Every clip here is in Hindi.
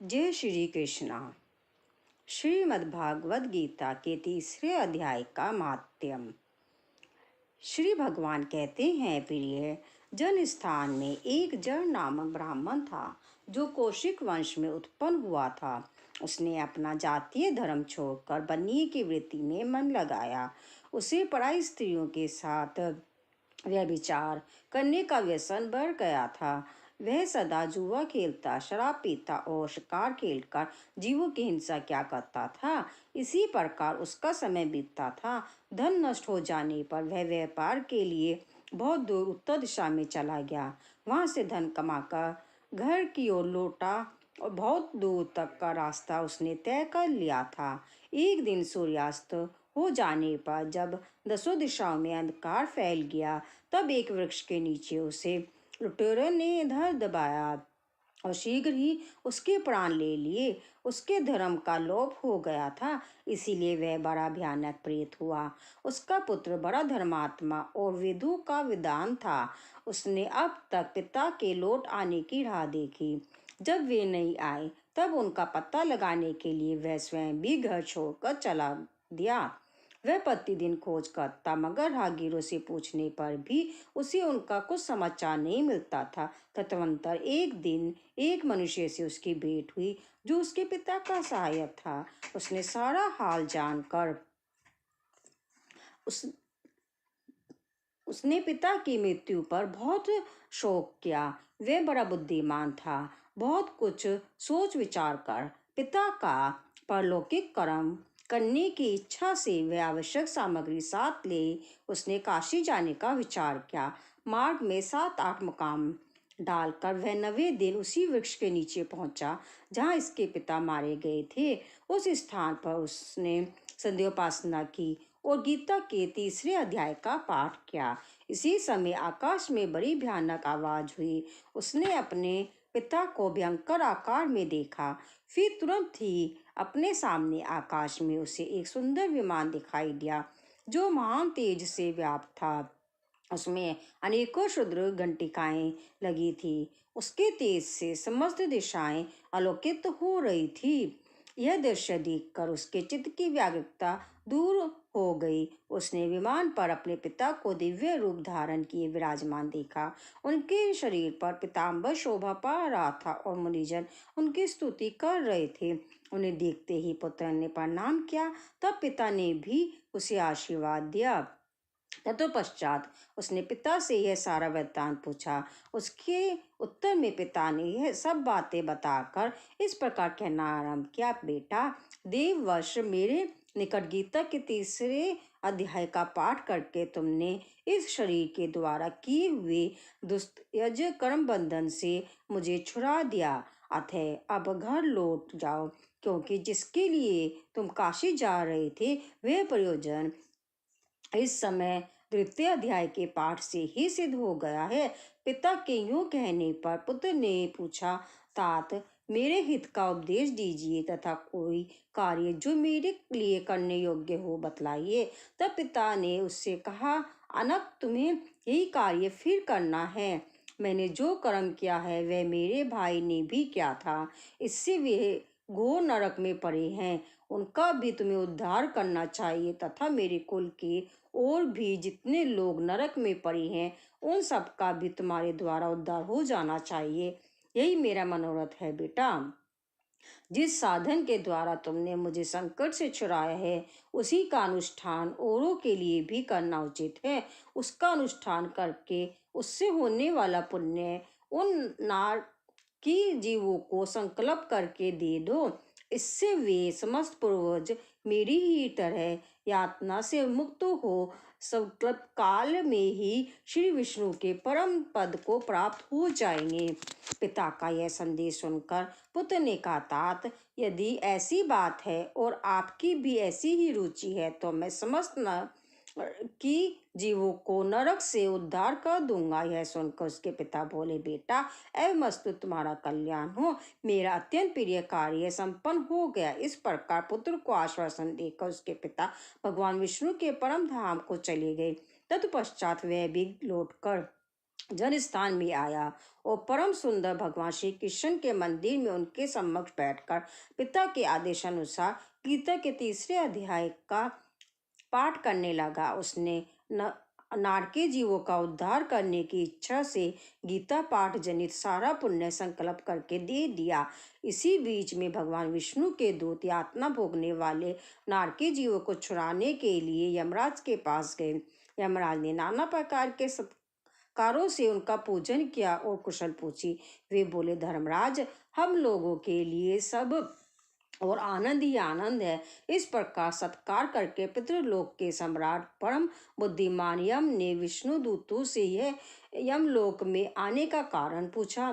जय श्री कृष्णा। श्रीमद्भागवत गीता के तीसरे अध्याय का महात्म्य। श्री भगवान कहते हैं, प्रिय जन, स्थान में एक जड़ नामक ब्राह्मण था जो कौशिक वंश में उत्पन्न हुआ था। उसने अपना जातीय धर्म छोड़कर बनिए की वृत्ति में मन लगाया। उसे पराई स्त्रियों के साथ व्यभिचार करने का व्यसन बढ़ गया था। वह सदा जुआ खेलता, शराब पीता और शिकार खेलकर जीवों की हिंसा क्या करता था। इसी प्रकार उसका समय बीतता था। धन नष्ट हो जाने पर वह व्यापार के लिए बहुत दूर उत्तर दिशा में चला गया। वहां से धन कमाकर घर की ओर लौटा और बहुत दूर तक का रास्ता उसने तय कर लिया था। एक दिन सूर्यास्त हो जाने पर जब दसों दिशाओं में अंधकार फैल गया, तब एक वृक्ष के नीचे उसे लुटेरों ने धर दबाया और शीघ्र ही उसके प्राण ले लिए। उसके धर्म का लोप हो गया था, इसीलिए वह बड़ा भयानक प्रेत हुआ। उसका पुत्र बड़ा धर्मात्मा और वेदों का विद्वान था। उसने अब तक पिता के लौट आने की राह देखी। जब वे नहीं आए, तब उनका पता लगाने के लिए वह स्वयं भी घर छोड़कर चला दिया। वह प्रतिदिन खोज करता, मगर राहगीरों से पूछने पर भी उसे उनका कुछ समाचार नहीं मिलता था। तदनंतर एक दिन एक मनुष्य से उसकी भेंट हुई जो उसके पिता का सहायक था। उसने सारा हाल जानकर उसने पिता की मृत्यु पर बहुत शोक किया। वह बड़ा बुद्धिमान था। बहुत कुछ सोच विचार कर पिता का परलौकिक कर्म करने की इच्छा से वह आवश्यक सामग्री साथ ले उसने काशी जाने का विचार किया। मार्ग में 7-8 मुकाम डालकर वह 9वें दिन उसी वृक्ष के नीचे पहुंचा जहां इसके पिता मारे गए थे। उस स्थान पर उसने संध्योपासना की और गीता के तीसरे अध्याय का पाठ किया। इसी समय आकाश में बड़ी भयानक आवाज हुई। उसने अपने पिता को भयंकर आकार में देखा। फिर तुरंत ही अपने सामने आकाश में उसे एक सुंदर विमान दिखाई दिया जो महान तेज से व्याप्त था। उसमें अनेकों क्षुद्र घंटिकाएं लगी थी। उसके तेज से समस्त दिशाएं आलोकित हो रही थी। यह दृश्य देखकर उसके चित्त की व्याकुलता दूर हो गई। उसने विमान पर अपने पिता को दिव्य रूप धारण किए विराजमान देखा। उनके शरीर पर पीताम्बर शोभा पा रहा था और मुनिजन उनकी स्तुति कर रहे थे। उन्हें देखते ही पुत्र ने प्रणाम किया। तब पिता ने भी उसे आशीर्वाद दिया। तत्पश्चात उसने पिता से यह सारा वृत्तांत पूछा। उसके उत्तर में पिता ने यह सब बातें बताकर इस प्रकार कहना आरंभ किया, बेटा, देववश मेरे निकट गीता के तीसरे अध्याय का पाठ करके तुमने इस शरीर के द्वारा किए हुए दुष्यज कर्म बंधन से मुझे छुड़ा दिया। अतः अब घर लौट जाओ, क्योंकि जिसके लिए तुम काशी जा रहे थे वह प्रयोजन इस समय तृतीय अध्याय के पाठ से ही सिद्ध हो गया है। पिता के यूं कहने पर पुत्र ने पूछा, तात, मेरे हित का उपदेश दीजिए तथा कोई कार्य जो मेरे लिए करने योग्य हो बतलाइए। तब पिता ने उससे कहा, अनक, तुम्हें यही कार्य फिर करना है। मैंने जो कर्म किया है वह मेरे भाई ने भी किया था। इससे वे घोर नरक में पड़े हैं। उनका भी तुम्हें उद्धार करना चाहिए तथा मेरे कुल के और भी जितने लोग नरक में पड़े हैं उन सब का भी तुम्हारे द्वारा उद्धार हो जाना चाहिए। यही मेरा मनोरथ है बेटा। जिस साधन के द्वारा तुमने मुझे संकट से छुड़ाया है उसी का अनुष्ठान औरों के लिए भी करना उचित है। उसका अनुष्ठान करके उससे होने वाला पुण्य उन नार की जीवों को संकल्प करके दे दो। इससे वे समस्त पूर्वज मेरी ही तरह यातना से मुक्त हो संकल्प काल में ही श्री विष्णु के परम पद को प्राप्त हो जाएंगे। पिता का यह संदेश सुनकर पुत्र ने कहा, तात, यदि ऐसी बात है और आपकी भी ऐसी ही रुचि है तो मैं समस्त न कि जीवों को नरक से उद्धार कर दूंगा। यह सुनकर उसके पिता बोले, बेटा, एवमस्तु तुम्हारा कल्याण हो। मेरा अत्यंत प्रिय कार्य संपन्न हो गया। इस प्रकार पुत्र को आश्वासन देकर उसके पिता भगवान विष्णु के परम धाम को चले गए। तत्पश्चात वह भी लौटकर जन स्थान में आया और परम सुंदर भगवान श्री कृष्ण के मंदिर में उनके समक्ष बैठकर पिता के आदेशानुसार गीता के तीसरे अध्याय का पाठ करने लगा। उसने न नारकी जीवों का उद्धार करने की इच्छा से गीता पाठ जनित सारा पुण्य संकल्प करके दे दिया। इसी बीच में भगवान विष्णु के दूत यातना भोगने वाले नारकी जीवों को छुड़ाने के लिए यमराज के पास गए। यमराज ने नाना प्रकार के कारों से उनका पूजन किया और कुशल पूछी। वे बोले, धर्मराज, हम लोगों के लिए सब और आनंद ही आनंद है। इस प्रकार सत्कार करके पितृलोक के सम्राट परम बुद्धिमान यम ने विष्णु दूतों से यह यमलोक में आने का कारण पूछा।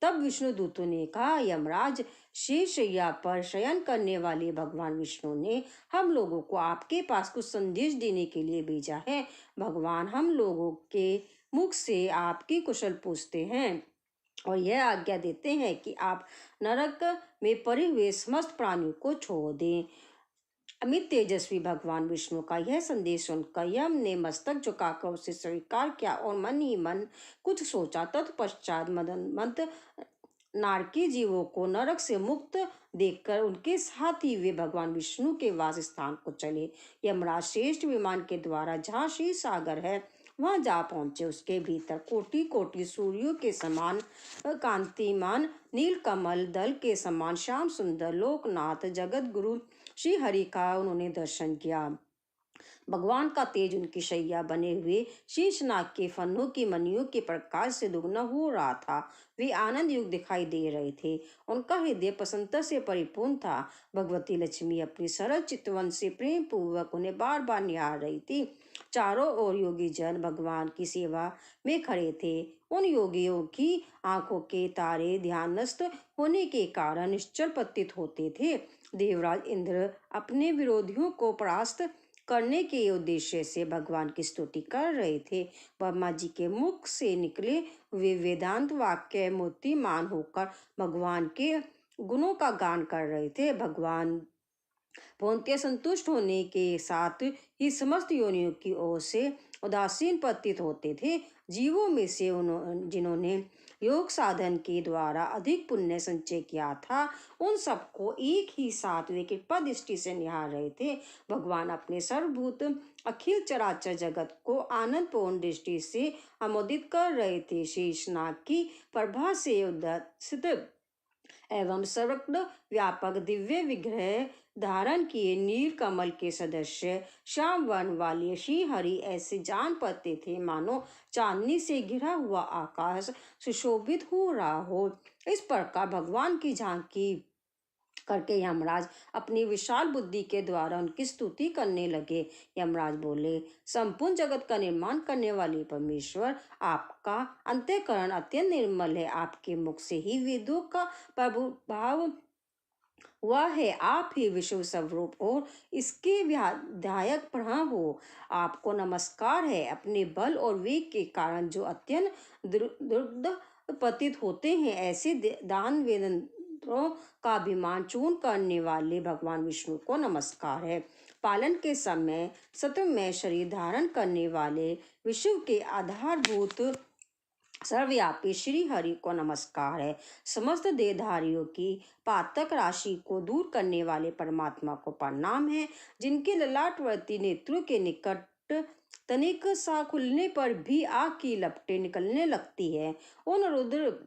तब विष्णु दूतों ने कहा, यमराज, शेषशैया पर शयन करने वाले भगवान विष्णु ने हम लोगों को आपके पास कुछ संदेश देने के लिए भेजा है। भगवान हम लोगों के मुख से आपकी कुशल पूछते हैं और यह आज्ञा देते हैं कि आप नरक में पड़े हुए समस्त प्राणियों को छोड़ दें। अमित तेजस्वी भगवान विष्णु का यह संदेश सुनकर यम ने मस्तक झुकाकर उसे स्वीकार किया और मन ही मन कुछ सोचा। तत्पश्चात मदनमत नारकी जीवों को नरक से मुक्त देखकर उनके साथ ही वे भगवान विष्णु के वास स्थान को चले। यमराज श्रेष्ठ विमान के द्वारा जहाँ श्री सागर है वहां जा पहुंचे। उसके भीतर कोटि कोटि सूर्यों के समान कांतिमान नीलकमल दल के समान श्याम सुंदर लोकनाथ जगत गुरु श्री हरि का उन्होंने दर्शन किया। भगवान का तेज उनकी शैया बने हुए शीशनाग के फनों की मनियों के प्रकाश से दुगना हो रहा था। वे आनंद युक्त दिखाई दे रहे थे। उनका हृदय प्रसन्नता से परिपूर्ण था। भगवती लक्ष्मी अपनी सरल चितवन से प्रेम पूर्वक उन्हें बार बार निहार रही थी। चारों ओर योगी जन भगवान की सेवा में खड़े थे। उन योगियों की आंखों के तारे ध्यानस्थ होने के कारण निश्चल प्रतीत होते थे। देवराज इंद्र अपने विरोधियों को परास्त करने के उद्देश्य से भगवान की स्तुति कर रहे थे। ब्रह्मा जी के मुख से निकले वे वेदांत वाक्य मूर्तिमान होकर भगवान के गुणों का गान कर रहे थे। भगवान पूर्णतः संतुष्ट होने के साथ ही समस्त योनियों की ओर से उदासीन प्रतीत होते थे। जीवों में से जिन्होंने योग साधन के द्वारा अधिक पुण्य संचय किया था उन सबको एक ही साथ वे कृपा दृष्टि से निहार रहे थे। भगवान अपने सर्वभूत अखिल चराचर जगत को आनंद पूर्ण दृष्टि से अनुमोदित कर रहे थे। शेषनाग की प्रभा से उद्दसित एवं सर्वज्ञ व्यापक दिव्य विग्रह धारण किए नील कमल के सदस्य श्याम वर्ण वाले श्री हरि ऐसे जान पड़ते थे मानो चांदनी से घिरा हुआ आकाश सुशोभित हो रहा हो। इस प्रकार भगवान की झांकी करके यमराज अपनी विशाल बुद्धि के द्वारा उनकी स्तुति करने लगे। यमराज बोले, संपूर्ण जगत का निर्माण करने वाले परमेश्वर, आपका अंतःकरण अत्यंत निर्मल है। आपके मुख से ही वेदों का प्रभुभाव हुआ है। आप ही विश्व स्वरूप और इसके विधायक प्रभु हो। आपको नमस्कार है। अपने बल और वेग के कारण जो अत्यंत दुर्द पतित होते हैं ऐसे दान वेदों का अभिमान चूर्ण करने वाले भगवान विष्णु को नमस्कार है। पालन के समय सत्वमय शरीर धारण करने वाले विश्व के आधारभूत सर्वव्यापी श्री हरि को नमस्कार है। समस्त देहधारियों की पातक राशि को दूर करने वाले परमात्मा को प्रणाम है। जिनके ललाटवर्ती नेत्रों के निकट तनिक सा खुलने पर भी आग की लपटें निकलने लगती है। उन रुद्र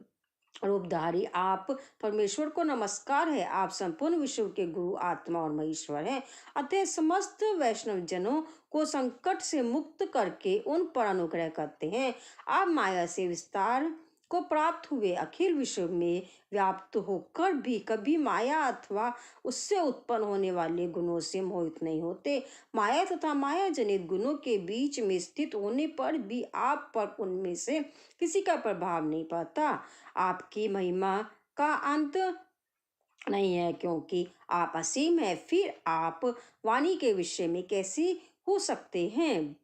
रूपधारी आप परमेश्वर को नमस्कार है। आप संपूर्ण विश्व के गुरु आत्मा और महेश्वर हैं। अतः समस्त वैष्णव जनों को संकट से मुक्त करके उन पर अनुग्रह करते हैं। आप माया से विस्तार को प्राप्त हुए अखिल विश्व में व्याप्त होकर भी कभी माया अथवा उससे उत्पन्न होने वाले गुणों से मोहित नहीं होते। माया तथा माया जनित गुणों के बीच में स्थित होने पर भी आप पर उनमें से किसी का प्रभाव नहीं पड़ता। आपकी महिमा का अंत नहीं है क्योंकि आप असीम है। फिर आप वाणी के विषय में कैसे हो सकते हैं?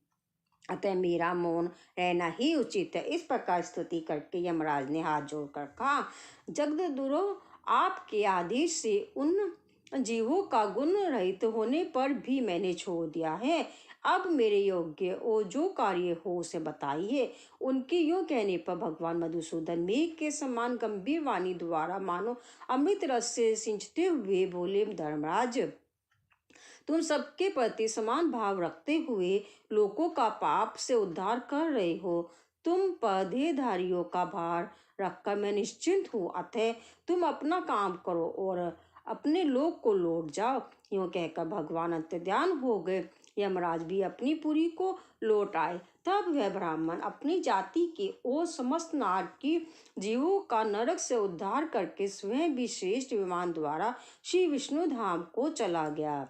अतः मेरा मौन रहना ही उचित है। इस प्रकार स्तुति करके यमराज ने हाथ जोड़कर कहा, जगदगुरु, आपके आदेश से उन जीवों का गुण रहित होने पर भी मैंने छोड़ दिया है। अब मेरे योग्य और जो कार्य हो उसे बताइए। उनके यूं कहने पर भगवान मधुसूदन मेघ के समान गंभीर वाणी द्वारा मानो अमृत रस से सिंचते हुए बोले, धर्मराज, तुम सबके प्रति समान भाव रखते हुए लोगों का पाप से उद्धार कर रहे हो। तुम पर देहधारियों का भार रखकर मैं निश्चिंत हूँ, अतः तुम अपना काम करो और अपने लोक को लौट जाओ। यूं कहकर भगवान अंतर्ध्यान हो गए। यमराज भी अपनी पुरी को लौट आए। तब वह ब्राह्मण अपनी जाति के और समस्त नाग की जीवों का नरक से उद्धार करके स्वयं भी श्रेष्ठ विमान द्वारा श्री विष्णु धाम को चला गया।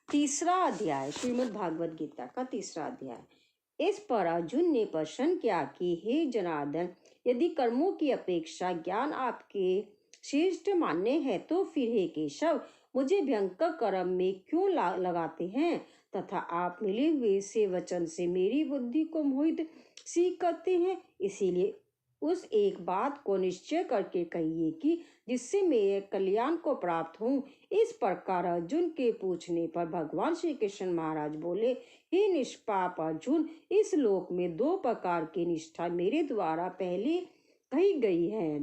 तीसरा अध्याय, श्रीमद् भागवत गीता का तीसरा अध्याय। इस पर अर्जुन ने प्रश्न किया कि हे जनार्दन, यदि कर्मों की अपेक्षा ज्ञान आपके श्रेष्ठ मान्य है तो फिर हे केशव, मुझे भयंकर कर्म में क्यों लगाते हैं तथा आप मिले हुए से वचन से मेरी बुद्धि को मोहित सी करते हैं। इसीलिए उस एक बात को निश्चय करके कहिए कि जिससे मेरे कल्याण को प्राप्त हूँ। इस प्रकार अर्जुन के पूछने पर भगवान श्री कृष्ण महाराज बोले, हे निष्पाप अर्जुन, इस लोक में दो प्रकार की निष्ठा मेरे द्वारा पहले कही गई है,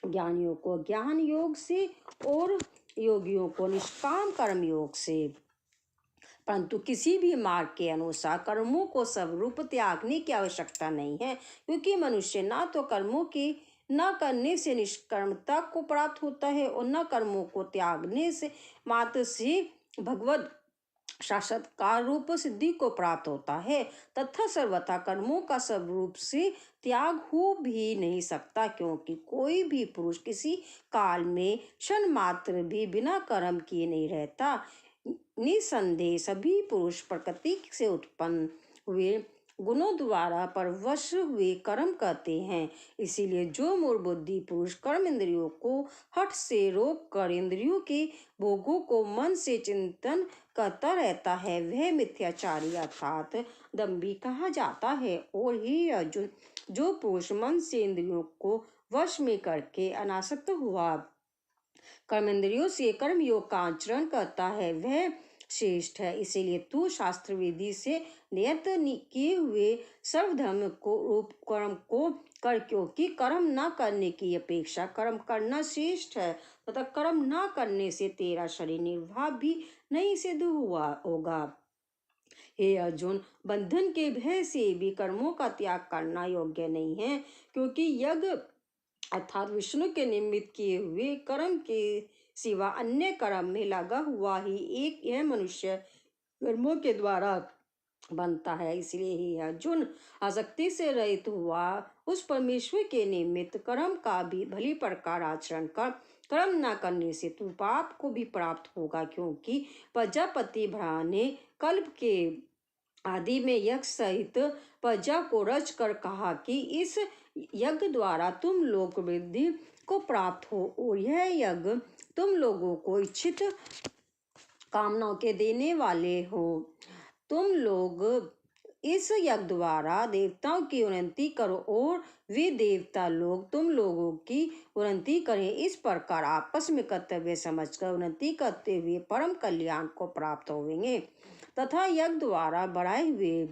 ज्ञानियों को ज्ञान योग से और योगियों को निष्काम कर्म योग से। परंतु किसी भी मार्ग के अनुसार कर्मों को स्वरूप त्यागने की आवश्यकता नहीं है, क्योंकि मनुष्य ना तो कर्मों के न करने से निष्कर्मता को प्राप्त होता है और न कर्मों को त्यागने से मात्र से भगवत साक्षात्कार रूप सिद्धि को प्राप्त होता है, तथा सर्वथा कर्मों का स्वरूप से त्याग हो भी नहीं सकता, क्योंकि कोई भी पुरुष किसी काल में क्षण मात्र भी बिना कर्म किए नहीं रहता। निसंदेह सभी पुरुष प्रकृति से उत्पन्न हुए गुणों द्वारा परवश हुए कर्म करते हैं। इसीलिए जो मूढ़ बुद्धि पुरुष कर्म इंद्रियों को हठ से रोक कर इंद्रियों के भोगों को मन से चिंतन करता रहता है, वह मिथ्याचारी अर्थात दंभी कहा जाता है। और हे अर्जुन, जो पुरुष मन से इंद्रियों को वश में करके अनासक्त हुआ कर्मेंद्रियों से कर्मयोग का आचरण करता है, वह श्रेष्ठ है। इसीलिए तू शास्त्र विधि से नियत किए हुए सर्वधर्म को रूप कर्म को कर, क्योंकि कर्म न करने की अपेक्षा कर्म करना श्रेष्ठ है, तथा कर्म न करने से तेरा शरीर निर्वाह भी नहीं सिद्ध हुआ होगा। हे अर्जुन, बंधन के भय से भी कर्मों का त्याग करना योग्य नहीं है, क्योंकि यज्ञ अर्थात विष्णु के निमित्त किए हुए कर्म के सिवा अन्य कर्म में लगा हुआ ही एक यह मनुष्य कर्मों के द्वारा बनता है। इसलिए ही अर्जुन, आसक्ति से रहित हुआ उस परमेश्वर के निमित्त कर्म का भी भली प्रकार आचरण कर। कर्म न करने से तू पाप को भी प्राप्त होगा, क्योंकि प्रजापति ब्रह्मा ने कल्प के आदि में यज्ञ सहित प्रजा को रच कर कहा कि इस यज्ञ द्वारा तुम लोक वृद्धि को प्राप्त हो, और यह यज्ञ तुम लोगों को इच्छित कामनाओं के देने वाले हो। तुम लोग इस यज्ञ द्वारा देवताओं की उन्नति करो और वे देवता लोग तुम लोगों की उन्नति करें। इस प्रकार आपस में कर्तव्य समझकर उन्नति करते हुए परम कल्याण को प्राप्त होंगे, तथा यज्ञ द्वारा बढ़ाए हुए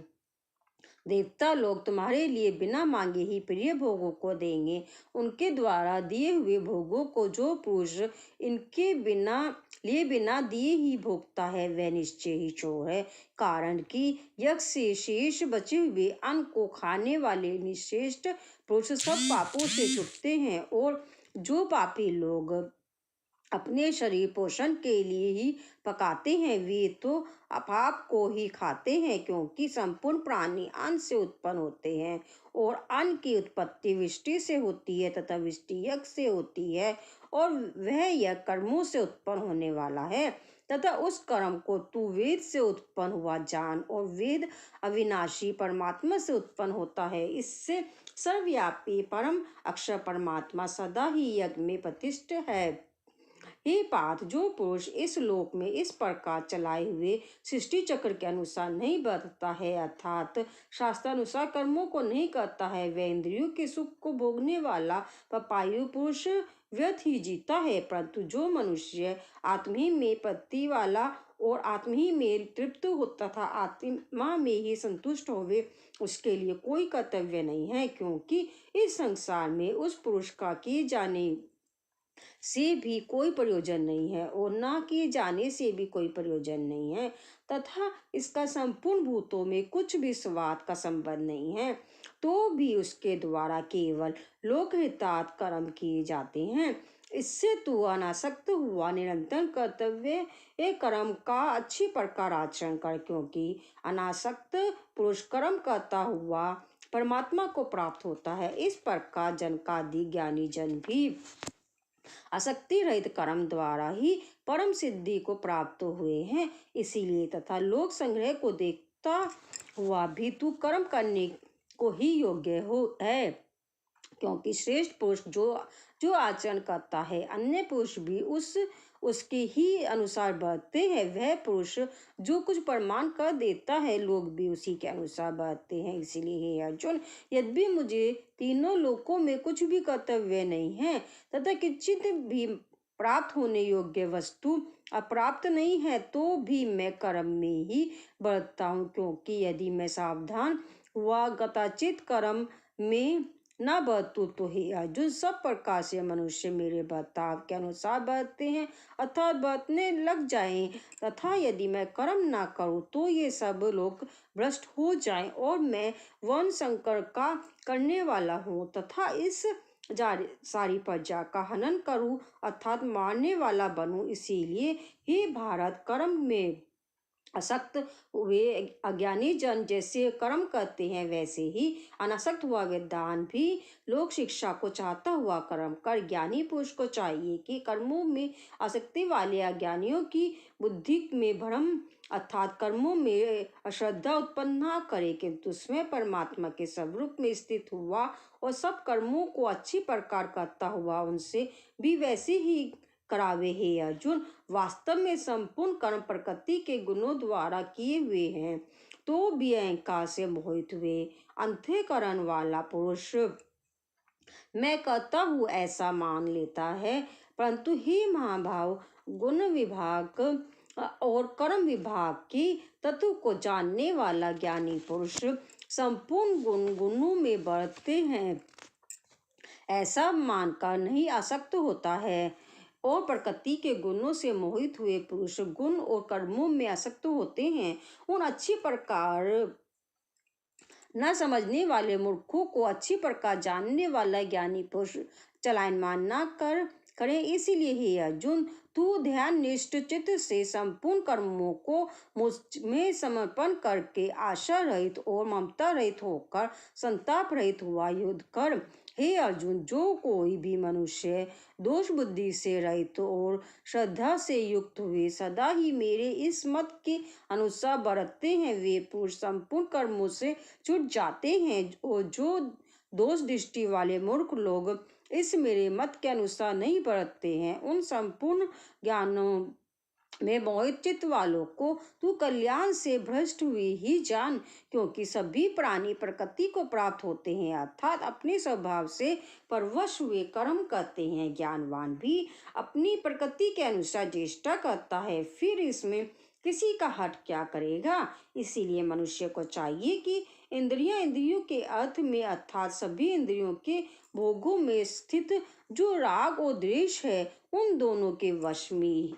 देवता लोग तुम्हारे लिए बिना मांगे ही प्रिय भोगों को देंगे। उनके द्वारा दिए हुए भोगों को जो पुरुष इनके बिना दिए ही भोगता है, वह निश्चय ही चोर है। कारण कि यज्ञ से शेष बचे हुए अन्न को खाने वाले निश्रेष्ठ पुरुष सब पापों से छूटते हैं, और जो पापी लोग अपने शरीर पोषण के लिए ही पकाते हैं, वे तो पाप को ही खाते हैं, क्योंकि संपूर्ण प्राणी अन्न से उत्पन्न होते हैं, और अन्न की उत्पत्ति वृष्टि से होती है तथा वृष्टि यज्ञ से होती है, और वह यज्ञ कर्मों से उत्पन्न होने वाला है, तथा उस कर्म को तू वेद से उत्पन्न हुआ जान। और वेद अविनाशी परमात्मा से उत्पन्न होता है। इससे सर्वव्यापी परम अक्षर परमात्मा सदा ही यज्ञ में प्रतिष्ठित है। हे पार्थ, जो पुरुष इस लोक में इस प्रकार चलाए हुए सृष्टि चक्र के अनुसार नहीं बदलता है, अर्थात शास्त्रानुसार कर्मों को नहीं करता है, वह इंद्रियों के सुख को भोगने वाला पापायु पुरुष व्यर्थ ही जीता है। परंतु जो मनुष्य आत्म ही में प्रति वाला और आत्म ही में तृप्त हो तथा आत्मा में ही संतुष्ट होवे, उसके लिए कोई कर्तव्य नहीं है, क्योंकि इस संसार में उस पुरुष का किए जाने से भी कोई प्रयोजन नहीं है और ना किए जाने से भी कोई प्रयोजन नहीं है, तथा इसका संपूर्ण भूतों में कुछ भी स्वाद का संबंध नहीं है, तो भी उसके द्वारा केवल लोकहितार्थ कर्म किए जाते हैं। इससे तू अनासक्त हुआ निरंतर कर्तव्य एक कर्म का अच्छी प्रकार आचरण कर, क्योंकि अनासक्त पुरुष कर्म करता हुआ परमात्मा को प्राप्त होता है। इस प्रकार जनकादि ज्ञानी जन भी आसक्ति रहित कर्म द्वारा ही परम सिद्धि को प्राप्त हुए हैं। इसीलिए तथा लोक संग्रह को देखता हुआ भी तू कर्म करने को ही योग्य हो है, क्योंकि श्रेष्ठ पुरुष जो जो आचरण करता है, अन्य पुरुष भी उसके ही अनुसार बढ़ते हैं। वह पुरुष जो कुछ प्रमाण कर देता है, लोग भी उसी के अनुसार बढ़ते हैं। इसीलिए हे अर्जुन, यद्यपि मुझे तीनों लोकों में कुछ भी कर्तव्य नहीं है तथा किंचित भी प्राप्त होने योग्य वस्तु अप्राप्त नहीं है, तो भी मैं कर्म में ही बढ़ता हूँ, क्योंकि यदि मैं सावधान हुआ गताचित कर्म में न बरतूं तो हे अर्जुन, सब प्रकार से मनुष्य मेरे बर्ताव के अनुसार बढ़ते हैं अर्थात बरतने लग जाएं, तथा यदि मैं कर्म ना करूं तो ये सब लोग भ्रष्ट हो जाएं और मैं वर्ण संकर का करने वाला हूँ तथा इस सारी प्रजा का हनन करूं अर्थात मारने वाला बनूं। इसीलिए हे भारत, कर्म में आसक्त हुए अज्ञानी जन जैसे कर्म करते हैं, वैसे ही अनासक्त हुआ विद्वान भी लोक शिक्षा को चाहता हुआ कर्म कर। ज्ञानी पुरुष को चाहिए कि कर्मों में आसक्ति वाले अज्ञानियों की बुद्धि में भ्रम अर्थात कर्मों में अश्रद्धा उत्पन्न न करे, किंतु स्वयं परमात्मा के स्वरूप में स्थित हुआ और सब कर्मों को अच्छी प्रकार करता हुआ उनसे भी वैसे ही करावे। हे अर्जुन, वास्तव में संपूर्ण कर्म प्रकृति के गुणों द्वारा किए हुए हैं, तो भी अहंकार से मोहित हुए अंतःकरण वाला पुरुष मैं करता हूँ ऐसा मान लेता है। परंतु हे महाभाव, गुण विभाग और कर्म विभाग की तत्व को जानने वाला ज्ञानी पुरुष संपूर्ण गुणों में बढ़ते हैं ऐसा मानकर नहीं आसक्त होता है, और प्रकृति के गुणों से मोहित हुए पुरुष गुण और कर्मों में आसक्त होते हैं। उन अच्छी प्रकार न समझने वाले मूर्खों को अच्छी प्रकार जानने वाला ज्ञानी पुरुष चलायमान न करें। इसीलिए हे अर्जुन, तू ध्यान निष्ठ चित्त से संपूर्ण कर्मों को मुझ में समर्पण करके आशा रहित और ममता रहित होकर संताप रहित हुआ युद्ध कर। हे अर्जुन, जो कोई भी मनुष्य दोष बुद्धि से रहित और श्रद्धा से युक्त हुए सदा ही मेरे इस मत के अनुसार बरतते हैं, वे पुरुष संपूर्ण कर्मों से छूट जाते हैं। और जो दोष दृष्टि वाले मूर्ख लोग इस मेरे मत के अनुसार नहीं बरतते हैं, उन संपूर्ण ज्ञानों में मोहित चित्त वालों को तू कल्याण से भ्रष्ट हुए ही जान, क्योंकि सभी प्राणी प्रकृति को प्राप्त होते हैं अर्थात अपने स्वभाव से परवश हुए कर्म करते हैं। ज्ञानवान भी अपनी प्रकृति के अनुसार चेष्टा करता है, फिर इसमें किसी का हट क्या करेगा। इसीलिए मनुष्य को चाहिए कि इंद्रियों के अर्थ में अर्थात सभी इंद्रियों के भोगों में स्थित जो राग और द्वेष है, उन दोनों के वश में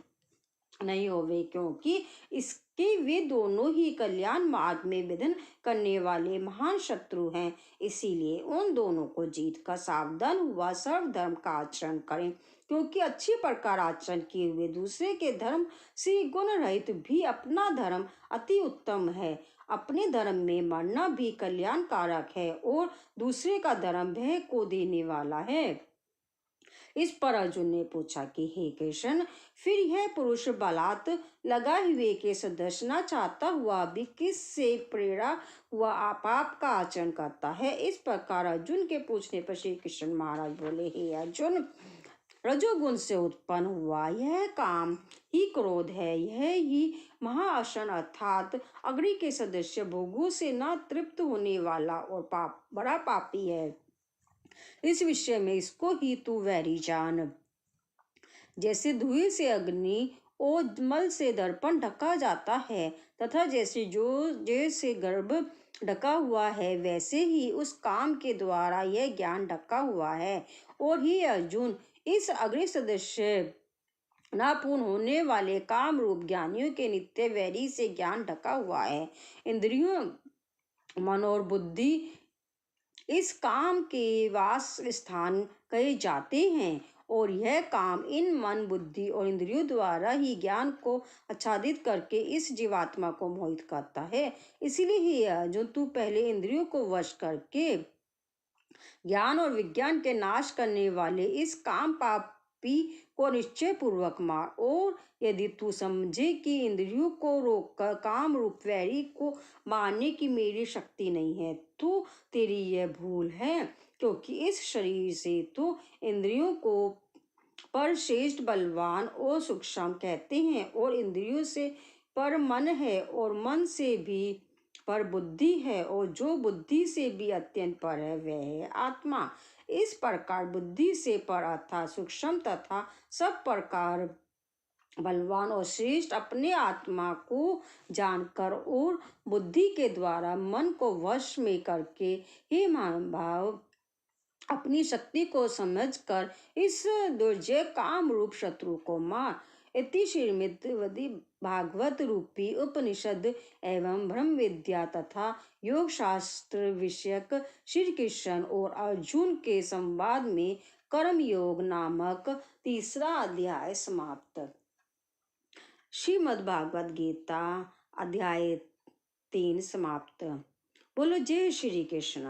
नहीं होवे, क्योंकि इसके वे दोनों ही कल्याण मार्ग में विघ्न करने वाले महान शत्रु हैं। इसीलिए उन दोनों को जीत कर सावधान हुआ सर्वधर्म का आचरण करें, क्योंकि अच्छी प्रकार आचरण किए हुए दूसरे के धर्म से गुण रहित भी अपना धर्म अति उत्तम है। अपने धर्म में मरना भी कल्याणकारक है और दूसरे का धर्म भय को देने वाला है। इस पर अर्जुन ने पूछा कि हे कृष्ण, फिर यह पुरुष बलात् लगाए हुए के सदर्शना चाहता हुआ भी किस से प्रेरणा हुआ पाप का आचरण करता है। इस प्रकार अर्जुन के पूछने पर श्री कृष्ण महाराज बोले, हे अर्जुन, रजोगुण से उत्पन्न हुआ यह काम ही क्रोध है। यह ही महाअशन अर्थात अग्नि के सदस्य भोगों से न तृप्त होने वाला और बड़ा पापी है। इस विषय में इसको ही तू वैरी जान। जैसे धुएं से अग्नि और मल से दर्पण ढका जाता है तथा जैसे गर्भ ढका हुआ है, वैसे ही उस काम के द्वारा यह ज्ञान ढका हुआ है। और ही अर्जुन, इस अग्नि सदस्य ना पूर्ण होने वाले काम रूप ज्ञानियों के नित्य वैरी से ज्ञान ढका हुआ है। इंद्रियों, मन और बुद्धि इस काम के वास स्थान कहे जाते हैं और यह काम इन मन, बुद्धि और इंद्रियों द्वारा ही ज्ञान को आच्छादित करके इस जीवात्मा को मोहित करता है। इसीलिए ही अर्जुन, तू पहले इंद्रियों को वश करके ज्ञान और विज्ञान के नाश करने वाले इस काम पापी को निश्चय पूर्वक मार। और यदि तू समझे कि इंद्रियों को रोककर काम रूप वैरी को मारने की मेरी शक्ति नहीं है, तो तेरी यह भूल है, क्योंकि इस शरीर से तो इंद्रियों को पर श्रेष्ठ, बलवान और सूक्ष्म कहते हैं और इंद्रियों से पर मन है और मन से भी पर बुद्धि है और जो बुद्धि से भी अत्यंत पर है वह है आत्मा। इस प्रकार बुद्धि से पर अर्थात सूक्ष्म तथा सब प्रकार बलवान और श्रेष्ठ अपने आत्मा को जानकर और बुद्धि के द्वारा मन को वश में करके हे महानुभाव अपनी शक्ति को समझकर इस दुर्जय काम रूप शत्रु को मार। इति श्रीमद् भागवत रूपी उपनिषद एवं ब्रह्म विद्या तथा योग शास्त्र विषयक श्री कृष्ण और अर्जुन के संवाद में कर्म योग नामक तीसरा अध्याय समाप्त। श्रीमद् भागवत गीता अध्याय 3 समाप्त। बोलो जय श्री कृष्ण।